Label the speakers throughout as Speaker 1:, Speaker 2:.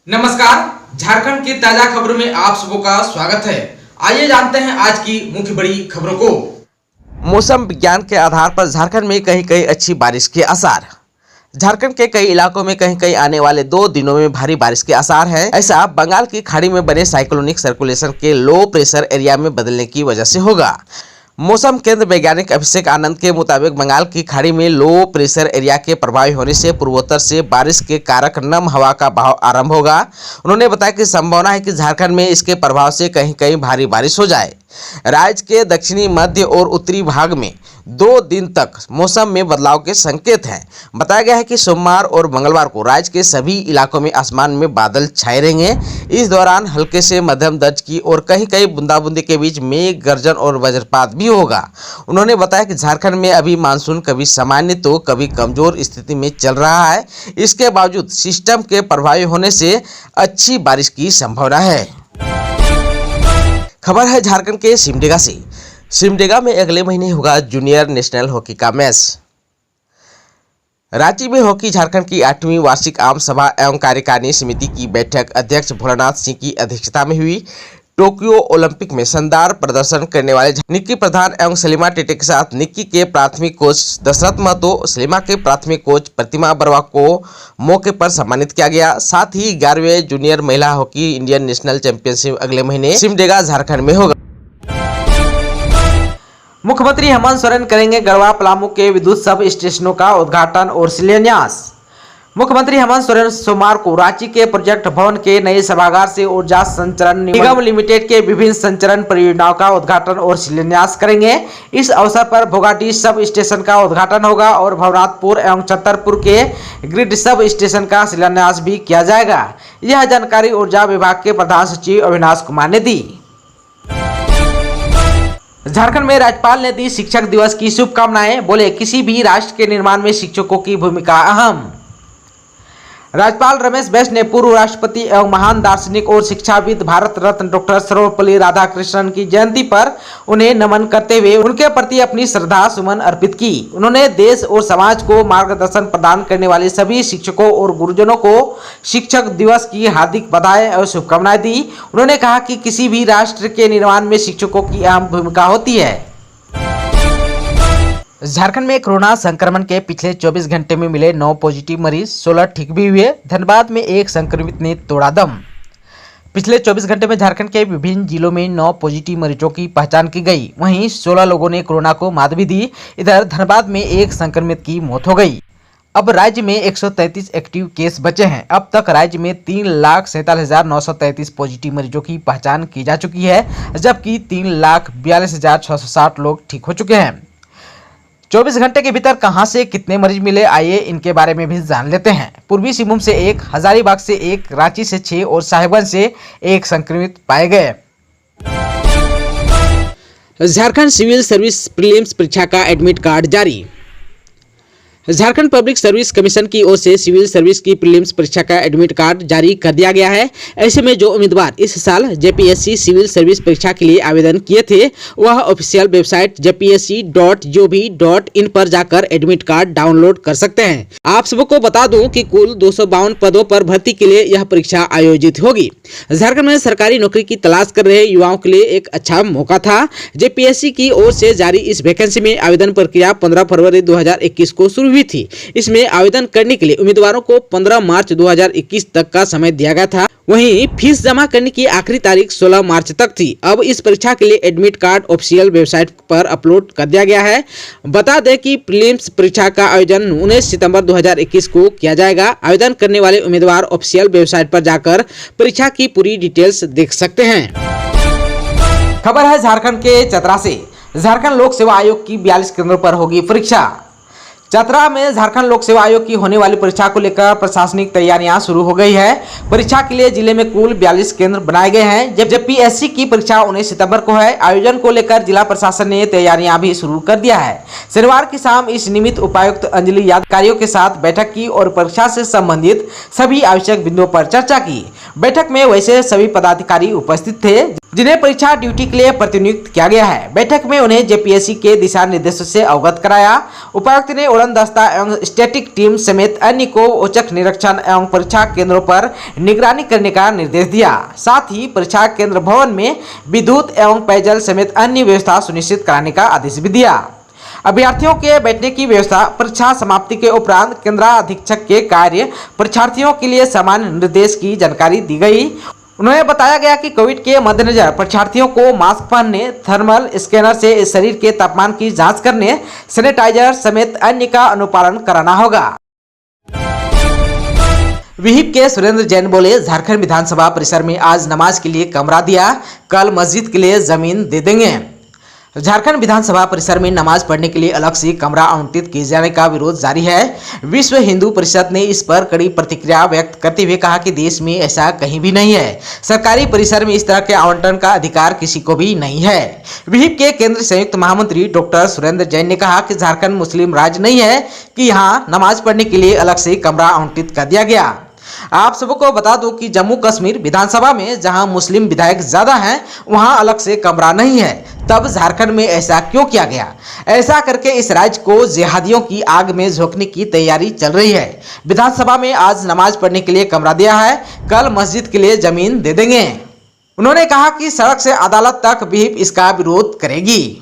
Speaker 1: नमस्कार, झारखंड की ताजा खबरों में आप सबों का स्वागत है। आइए जानते हैं आज की मुख्य बड़ी खबरों को।
Speaker 2: मौसम विज्ञान के आधार पर झारखंड में कहीं कहीं अच्छी बारिश के आसार। झारखंड के कई इलाकों में कहीं कहीं आने वाले 2 दिनों में भारी बारिश के आसार हैं। ऐसा बंगाल की खाड़ी में बने साइक्लोनिक सर्कुलेशन के लो प्रेशर एरिया में बदलने की वजह से होगा। मौसम केंद्र वैज्ञानिक अभिषेक आनंद के मुताबिक बंगाल की खाड़ी में लो प्रेशर एरिया के प्रभावी होने से पूर्वोत्तर से बारिश के कारक नम हवा का बहाव आरंभ होगा। उन्होंने बताया कि संभावना है कि झारखंड में इसके प्रभाव से कहीं कहीं भारी बारिश हो जाए। राज्य के दक्षिणी, मध्य और उत्तरी भाग में 2 दिन तक मौसम में बदलाव के संकेत हैं। बताया गया है कि सोमवार और मंगलवार को राज्य के सभी इलाकों में आसमान में बादल छाए रहेंगे। इस दौरान हल्के से मध्यम दर्ज की और कहीं कहीं बूंदाबूंदी के बीच मेघ गर्जन और वज्रपात भी होगा। उन्होंने बताया कि झारखंड में अभी मानसून कभी सामान्य तो कभी कमजोर स्थिति में चल रहा है। इसके बावजूद सिस्टम के प्रभावी होने से अच्छी बारिश की संभावना है। खबर है झारखंड के सिमडेगा से। सिमडेगा में अगले महीने होगा जूनियर नेशनल हॉकी का मैच। रांची में हॉकी झारखंड की 8वीं वार्षिक आम सभा एवं कार्यकारिणी समिति की बैठक अध्यक्ष भोलानाथ सिंह की अध्यक्षता में हुई। टोक्यो ओलंपिक में शानदार प्रदर्शन करने वाले निक्की प्रधान एवं सलीमा टेटे के साथ निक्की के प्राथमिक कोच दशरथ महतो, सलीमा के प्राथमिक कोच प्रतिमा बरवा को मौके पर सम्मानित किया गया। साथ ही 11वें जूनियर महिला हॉकी इंडियन नेशनल चैंपियनशिप अगले महीने सिमडेगा झारखंड में होगा।
Speaker 3: मुख्यमंत्री हेमंत सोरेन करेंगे गढ़वा पलामू के विद्युत सब स्टेशनों का उद्घाटन और शिलान्यास। मुख्यमंत्री हेमंत सोरेन सोमवार को रांची के प्रोजेक्ट भवन के नए सभागार से ऊर्जा संचरण निगम लिमिटेड के विभिन्न संचरण परियोजनाओं का उद्घाटन और शिलान्यास करेंगे। इस अवसर पर भोगाटी सब स्टेशन का उद्घाटन होगा और भवनाथपुर एवं छतरपुर के ग्रिड सब स्टेशन का शिलान्यास भी किया जाएगा। यह जानकारी ऊर्जा विभाग के प्रधान सचिव अविनाश कुमार ने दी। झारखंड में राज्यपाल ने दी शिक्षक दिवस की शुभकामनाएं। बोले, किसी भी राष्ट्र के निर्माण में शिक्षकों की भूमिका अहम। राज्यपाल रमेश बैस ने पूर्व राष्ट्रपति एवं महान दार्शनिक और शिक्षाविद भारत रत्न डॉक्टर सर्वपल्ली राधाकृष्णन की जयंती पर उन्हें नमन करते हुए उनके प्रति अपनी श्रद्धा सुमन अर्पित की। उन्होंने देश और समाज को मार्गदर्शन प्रदान करने वाले सभी शिक्षकों और गुरुजनों को शिक्षक दिवस की हार्दिक बधाई और शुभकामनाएं दी। उन्होंने कहा कि किसी भी राष्ट्र के निर्माण में शिक्षकों की अहम भूमिका होती है। झारखंड में कोरोना संक्रमण के पिछले 24 घंटे में मिले 9 पॉजिटिव मरीज, 16 ठीक भी हुए। धनबाद में एक संक्रमित ने तोड़ा दम। पिछले 24 घंटे में झारखंड के विभिन्न जिलों में 9 पॉजिटिव मरीजों की पहचान की गई। वहीं 16 लोगों ने कोरोना को मात भी दी। इधर धनबाद में एक संक्रमित की मौत हो गई। अब राज्य में 133 एक्टिव केस बचे हैं। अब तक राज्य में 3,47,933 पॉजिटिव मरीजों की पहचान की जा चुकी है, जबकि 3,42,660 लोग ठीक हो चुके हैं। 24 घंटे के भीतर कहां से कितने मरीज मिले, आइए इनके बारे में भी जान लेते हैं। पूर्वी सिंहभूम से 1, हजारीबाग से 1, रांची से 6 और साहिबगंज से 1 संक्रमित पाए गए।
Speaker 2: झारखंड सिविल सर्विस प्रीलिम्स परीक्षा का एडमिट कार्ड जारी। झारखंड पब्लिक सर्विस कमीशन की ओर से सिविल सर्विस की प्रीलिम्स परीक्षा का एडमिट कार्ड जारी कर दिया गया है। ऐसे में जो उम्मीदवार इस साल जेपीएससी सिविल सर्विस परीक्षा के लिए आवेदन किए थे, वह ऑफिशियल वेबसाइट jpsc.gov.in पर जाकर एडमिट कार्ड डाउनलोड कर सकते हैं। आप सबको बता दूं कि कुल 252 पदों पर भर्ती के लिए यह परीक्षा आयोजित होगी। झारखंड में सरकारी नौकरी की तलाश कर रहे युवाओं के लिए एक अच्छा मौका था। जेपीएससी की ओर से जारी इस वैकेंसी में आवेदन प्रक्रिया 15 फरवरी 2021 को शुरू हुई थी। इसमें आवेदन करने के लिए उम्मीदवारों को 15 मार्च 2021 तक का समय दिया गया था। वहीं फीस जमा करने की आखिरी तारीख 16 मार्च तक थी। अब इस परीक्षा के लिए एडमिट कार्ड ऑफिशियल वेबसाइट पर अपलोड कर दिया गया है। बता दें कि प्रीलिम्स परीक्षा का आयोजन 19 सितंबर 2021 को किया जाएगा। आवेदन करने वाले उम्मीदवार ऑफिशियल वेबसाइट पर जाकर परीक्षा की पूरी डिटेल्स देख सकते हैं।
Speaker 3: खबर है झारखंड के चतरा से। झारखंड लोक सेवा आयोग की 42 केंद्रों पर होगी परीक्षा। चतरा में झारखंड लोक सेवा आयोग की होने वाली परीक्षा को लेकर प्रशासनिक तैयारियां शुरू हो गई है। परीक्षा के लिए जिले में कुल 42 केंद्र बनाए गए हैं, जबकि एससी की परीक्षा 19 सितंबर को है। आयोजन को लेकर जिला प्रशासन ने तैयारियां भी शुरू कर दिया है। शनिवार की शाम इस निमित्त उपायुक्त अंजलि यादव अधिकारियों के साथ बैठक की और परीक्षा से संबंधित सभी आवश्यक बिंदुओं पर चर्चा की। बैठक में वैसे सभी पदाधिकारी उपस्थित थे जिन्हें परीक्षा ड्यूटी के लिए प्रतिनियुक्त किया गया है। बैठक में उन्हें जेपीएससी के दिशा निर्देशों से अवगत कराया। उपायुक्त ने उड़न दस्ता एवं स्टैटिक टीम समेत अन्य को औचक निरीक्षण एवं परीक्षा केंद्रों पर निगरानी करने का निर्देश दिया। साथ ही परीक्षा केंद्र भवन में विद्युत एवं पेयजल समेत अन्य व्यवस्था सुनिश्चित कराने का आदेश भी दिया। अभ्यर्थियों के बैठने की व्यवस्था, परीक्षा समाप्ति के उपरांत केंद्राधीक्षक के कार्य, परीक्षार्थियों के लिए सामान्य निर्देश की जानकारी दी गई। उन्होंने बताया गया कि कोविड के मद्देनजर परीक्षार्थियों को मास्क पहनने, थर्मल स्कैनर से शरीर के तापमान की जांच करने, सैनिटाइजर समेत अन्य का अनुपालन कराना होगा। विहिप के सुरेंद्र जैन बोले, झारखंड विधानसभा परिसर में आज नमाज के लिए कमरा दिया, कल मस्जिद के लिए जमीन दे देंगे। झारखंड विधानसभा परिसर में नमाज पढ़ने के लिए अलग से कमरा आवंटित किए जाने का विरोध जारी है। विश्व हिंदू परिषद ने इस पर कड़ी प्रतिक्रिया व्यक्त करते हुए कहा कि देश में ऐसा कहीं भी नहीं है। सरकारी परिसर में इस तरह के आवंटन का अधिकार किसी को भी नहीं है। विहिप के केंद्रीय संयुक्त महामंत्री डॉक्टर सुरेंद्र जैन ने कहा कि झारखंड मुस्लिम राज्य नहीं है कि यहाँ नमाज पढ़ने के लिए अलग से कमरा आवंटित कर दिया गया। आप सबको बता दूं कि जम्मू कश्मीर विधानसभा में जहां मुस्लिम विधायक ज्यादा हैं, वहां अलग से कमरा नहीं है। तब झारखंड में ऐसा क्यों किया गया? ऐसा करके इस राज्य को जिहादियों की आग में झोंकने की तैयारी चल रही है। विधानसभा में आज नमाज पढ़ने के लिए कमरा दिया है, कल मस्जिद के लिए जमीन दे देंगे। उन्होंने कहा कि सड़क से अदालत तक विहिप इसका विरोध करेगी।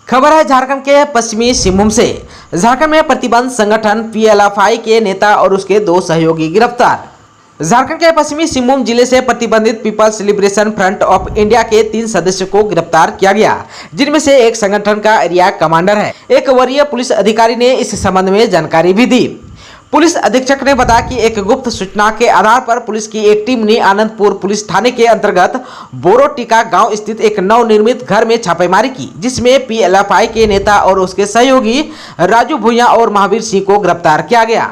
Speaker 3: खबर है झारखंड के पश्चिमी सिंहभूम से। झारखंड में प्रतिबंध संगठन पीएलएफआई के नेता और उसके 2 सहयोगी गिरफ्तार। झारखंड के पश्चिमी सिंहभूम जिले से प्रतिबंधित People's Liberation Front of India के 3 सदस्यों को गिरफ्तार किया गया, जिनमें से एक संगठन का एरिया कमांडर है। एक वरीय पुलिस अधिकारी ने इस संबंध में जानकारी भी दी। पुलिस अधीक्षक ने बताया कि एक गुप्त सूचना के आधार पर पुलिस की एक टीम ने आनंदपुर पुलिस थाने के अंतर्गत बोरोटिका गांव स्थित एक नवनिर्मित घर में छापेमारी की, जिसमें पीएलएफआई के नेता और उसके सहयोगी राजू भुइयां और महावीर सिंह को गिरफ्तार किया गया।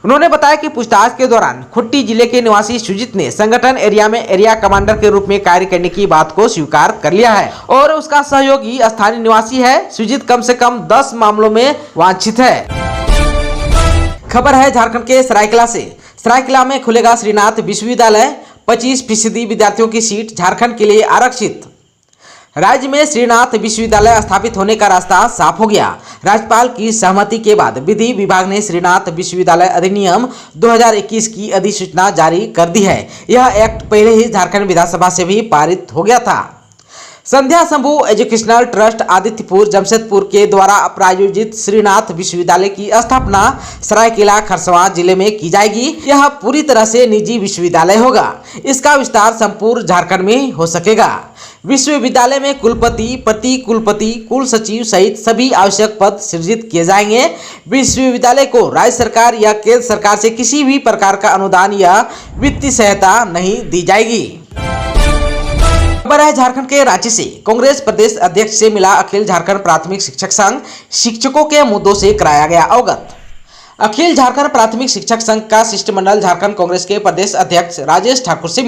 Speaker 3: उन्होंने बताया कि पूछताछ के दौरान खुट्टी जिले के निवासी सुजीत ने संगठन एरिया में एरिया कमांडर के रूप में कार्य करने की बात को स्वीकार कर लिया है और उसका सहयोगी स्थानीय निवासी है। सुजीत कम से कम 10 मामलों में वांछित है। खबर है झारखंड के सरायकेला से। सरायकेला में खुलेगा श्रीनाथ विश्वविद्यालय, 25% विद्यार्थियों की सीट झारखंड के लिए आरक्षित। राज्य में श्रीनाथ विश्वविद्यालय स्थापित होने का रास्ता साफ हो गया। राज्यपाल की सहमति के बाद विधि विभाग ने श्रीनाथ विश्वविद्यालय अधिनियम 2021 की अधिसूचना जारी कर दी है। यह एक्ट पहले ही झारखंड विधानसभा से भी पारित हो गया था। संध्या शंभू एजुकेशनल ट्रस्ट आदित्यपुर जमशेदपुर के द्वारा प्रायोजित श्रीनाथ विश्वविद्यालय की स्थापना सरायकेला खरसावां जिले में की जाएगी। यह पूरी तरह से निजी विश्वविद्यालय होगा। इसका विस्तार संपूर्ण झारखंड में हो सकेगा। विश्वविद्यालय में कुलपति, प्रति कुलपति, कुल सचिव सहित सभी आवश्यक पद सृजित किए जाएंगे। विश्वविद्यालय को राज्य सरकार या केंद्र सरकार से किसी भी प्रकार का अनुदान या वित्तीय सहायता नहीं दी जाएगी। खबर है झारखंड के रांची से। कांग्रेस प्रदेश अध्यक्ष से मिला अखिल झारखंड प्राथमिक शिक्षक संघ, शिक्षकों के मुद्दों से कराया गया अवगत। अखिल झारखंड प्राथमिक शिक्षक संघ का शिष्टमंडल झारखंड कांग्रेस के प्रदेश अध्यक्ष राजेश ठाकुर से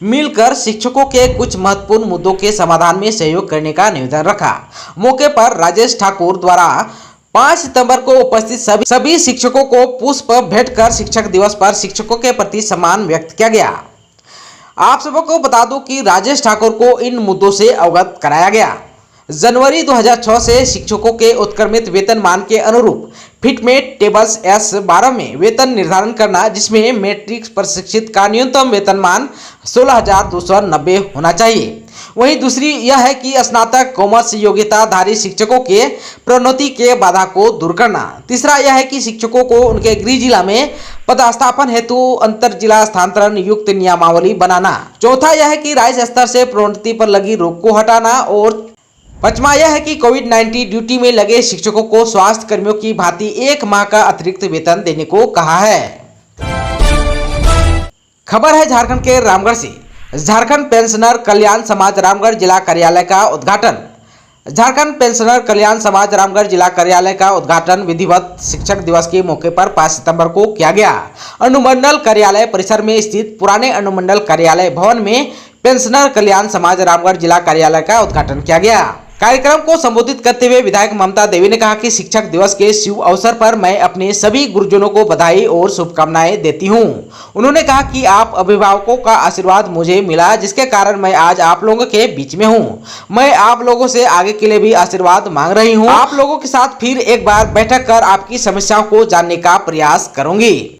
Speaker 3: मिलकर शिक्षकों के कुछ महत्वपूर्ण मुद्दों के समाधान में सहयोग करने का निवेदन रखा। मौके पर राजेश ठाकुर द्वारा 5 सितंबर को उपस्थित सभी शिक्षकों को पुष्प भेंट कर शिक्षक दिवस पर शिक्षकों के प्रति सम्मान व्यक्त किया गया। आप सबको बता दूं कि राजेश ठाकुर को इन मुद्दों से अवगत कराया गया। जनवरी 2006 से शिक्षकों के उत्क्रमित वेतनमान के अनुरूप फिटमेट टेबल्स S12 में वेतन निर्धारण करना, जिसमें मैट्रिक प्रशिक्षित का न्यूनतम वेतनमान 16,290 होना चाहिए। वहीं दूसरी यह है कि स्नातक कॉमर्स योग्यताधारी शिक्षकों के प्रोन्नति के बाधा को दूर करना। तीसरा यह है कि शिक्षकों को उनके गृह जिला में पदस्थापन हेतु अंतर जिला स्थानांतरण युक्त नियमावली बनाना। चौथा यह है कि राज्य स्तर से प्रोन्नति पर लगी रोक को हटाना। और पांचवा यह है कि कोविड-19 ड्यूटी में लगे शिक्षकों को स्वास्थ्य कर्मियों की भांति 1 माह का अतिरिक्त वेतन देने को कहा है। खबर है झारखंड के रामगढ़ से। झारखंड पेंशनर कल्याण समाज रामगढ़ जिला कार्यालय का उद्घाटन। झारखंड पेंशनर कल्याण समाज रामगढ़ जिला कार्यालय का उद्घाटन विधिवत शिक्षक दिवस के मौके पर 5 सितंबर को किया गया। अनुमंडल कार्यालय परिसर में स्थित पुराने अनुमंडल कार्यालय भवन में पेंशनर कल्याण समाज रामगढ़ जिला कार्यालय का उद्घाटन किया गया।
Speaker 2: कार्यक्रम को संबोधित करते हुए विधायक ममता देवी ने कहा कि शिक्षक दिवस के शुभ अवसर पर मैं अपने सभी गुरुजनों को बधाई और शुभकामनाएं देती हूं। उन्होंने कहा कि आप अभिभावकों का आशीर्वाद मुझे मिला, जिसके कारण मैं आज आप लोगों के बीच में हूं। मैं आप लोगों से आगे के लिए भी आशीर्वाद मांग रही हूं। आप लोगों के साथ फिर एक बार बैठक कर आपकी समस्याओं को जानने का प्रयास करूंगी।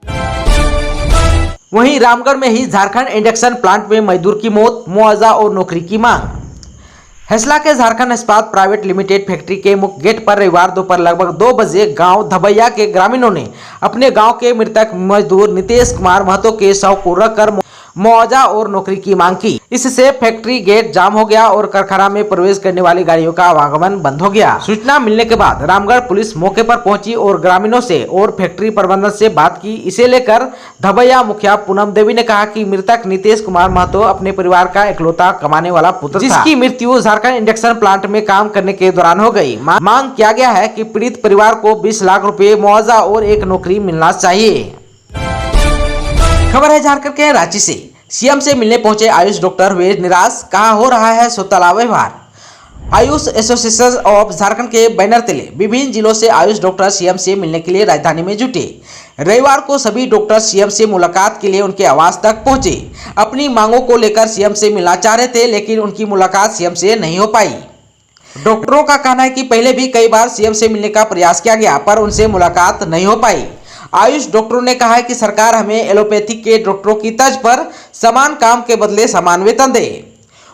Speaker 2: वहीं रामगढ़ में ही झारखंड इंडक्शन प्लांट में मजदूर की मौत, मुआवजा और नौकरी की मांग। हेसला के झारखंड इस्पात प्राइवेट लिमिटेड फैक्ट्री के मुख्य गेट पर रविवार दोपहर लगभग 2 बजे गांव धबैया के ग्रामीणों ने अपने गांव के मृतक मजदूर नितेश कुमार महतो के शव को रखकर मुआवजा और नौकरी की मांग की। इससे फैक्ट्री गेट जाम हो गया और कारखाना में प्रवेश करने वाली गाड़ियों का आवागमन बंद हो गया। सूचना मिलने के बाद रामगढ़ पुलिस मौके पर पहुंची और ग्रामीणों से और फैक्ट्री प्रबंधन से बात की। इसे लेकर धबैया मुखिया पूनम देवी ने कहा कि मृतक नितेश कुमार महतो अपने परिवार का इकलौता कमाने वाला पुत्र था, जिसकी मृत्यु झारखंड इंडक्शन प्लांट में काम करने के दौरान हो गई। मांग किया गया है कि पीड़ित परिवार को 20 लाख रुपए मुआवजा और एक नौकरी मिलना चाहिए। खबर है झारखंड के रांची से। सीएम से मिलने पहुंचे आयुष डॉक्टर हुए निराश, कहा हो रहा है सोतला व्यवहार। आयुष एसोसिएशन ऑफ झारखंड के बैनर तले विभिन्न जिलों से आयुष डॉक्टर सीएम से मिलने के लिए राजधानी में जुटे। रविवार को सभी डॉक्टर सीएम से मुलाकात के लिए उनके आवास तक पहुंचे। अपनी मांगों को लेकर सीएम से मिलना चाह रहे थे, लेकिन उनकी मुलाकात सीएम से नहीं हो पाई। डॉक्टरों का कहना है कि पहले भी कई बार सीएम से मिलने का प्रयास किया गया, पर उनसे मुलाकात नहीं हो पाई। आयुष डॉक्टरों ने कहा है कि सरकार हमें एलोपैथी के डॉक्टरों की तर्ज पर समान काम के बदले समान वेतन दे।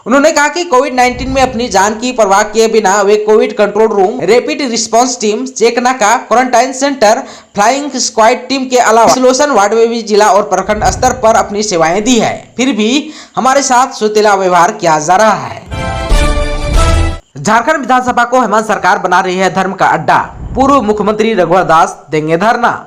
Speaker 2: उन्होंने कहा कि कोविड-19 में अपनी जान की परवाह किए बिना वे Covid control room, rapid response team, check नाका, quarantine centre, flying squad team के अलावा आइसोलेशन वार्ड में भी जिला और प्रखंड स्तर पर अपनी सेवाएं दी है। फिर भी हमारे साथ सोतेला व्यवहार किया जा रहा है। झारखंड विधानसभा को हेमंत सरकार बना रही है धर्म का अड्डा, पूर्व मुख्यमंत्री रघुवर दास देंगे धरना।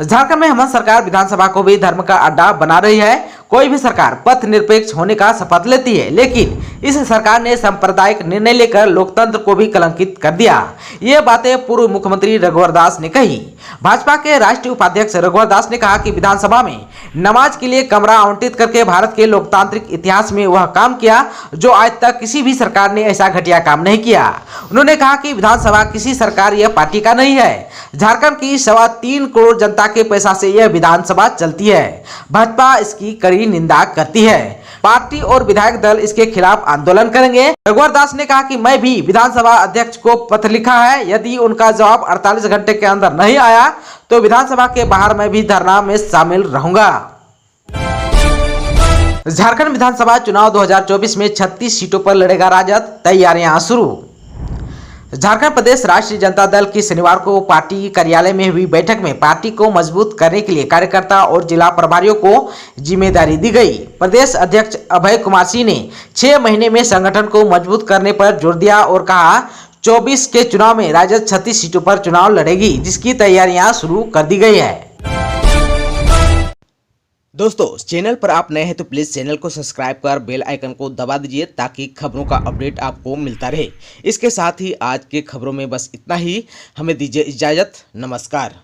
Speaker 2: झारखंड में हेमंत सरकार विधानसभा को भी धर्म का अड्डा बना रही है। कोई भी सरकार पथ निरपेक्ष होने का शपथ लेती है, लेकिन इस सरकार ने सांप्रदायिक निर्णय लेकर लोकतंत्र को भी कलंकित कर दिया। ये बातें पूर्व मुख्यमंत्री रघुवर दास ने कही। भाजपा के राष्ट्रीय उपाध्यक्ष रघुवर दास ने कहा कि विधानसभा में नमाज के लिए कमरा आवंटित करके भारत के लोकतांत्रिक इतिहास में वह काम किया जो आज तक किसी भी सरकार ने ऐसा घटिया काम नहीं किया। उन्होंने कहा कि विधानसभा किसी सरकार या पार्टी का नहीं है। झारखंड की 3.25 करोड़ जनता के पैसा से यह विधानसभा चलती है। भाजपा इसकी कड़ी निंदा करती है। पार्टी और विधायक दल इसके खिलाफ आंदोलन करेंगे। रघुवर दास ने कहा कि मैं भी विधानसभा अध्यक्ष को पत्र लिखा है। यदि उनका जवाब 48 घंटे के अंदर नहीं आया तो विधानसभा के बाहर मैं भी धरना में शामिल रहूंगा। झारखंड विधानसभा चुनाव 2024 में 36 सीटों पर लड़ेगा राजद, तैयारियां शुरू। झारखंड प्रदेश राष्ट्रीय जनता दल की शनिवार को पार्टी कार्यालय में हुई बैठक में पार्टी को मजबूत करने के लिए कार्यकर्ता और जिला प्रभारियों को जिम्मेदारी दी गई। प्रदेश अध्यक्ष अभय कुमार सिंह ने 6 महीने में संगठन को मजबूत करने पर जोर दिया और कहा 24 के चुनाव में राजद 36 सीटों पर चुनाव लड़ेगी, जिसकी तैयारियां शुरू कर दी गई है। दोस्तों, चैनल पर आप नए हैं तो प्लीज़ चैनल को सब्सक्राइब कर बेल आइकन को दबा दीजिए ताकि खबरों का अपडेट आपको मिलता रहे। इसके साथ ही आज के खबरों में बस इतना ही। हमें दीजिए इजाज़त। नमस्कार।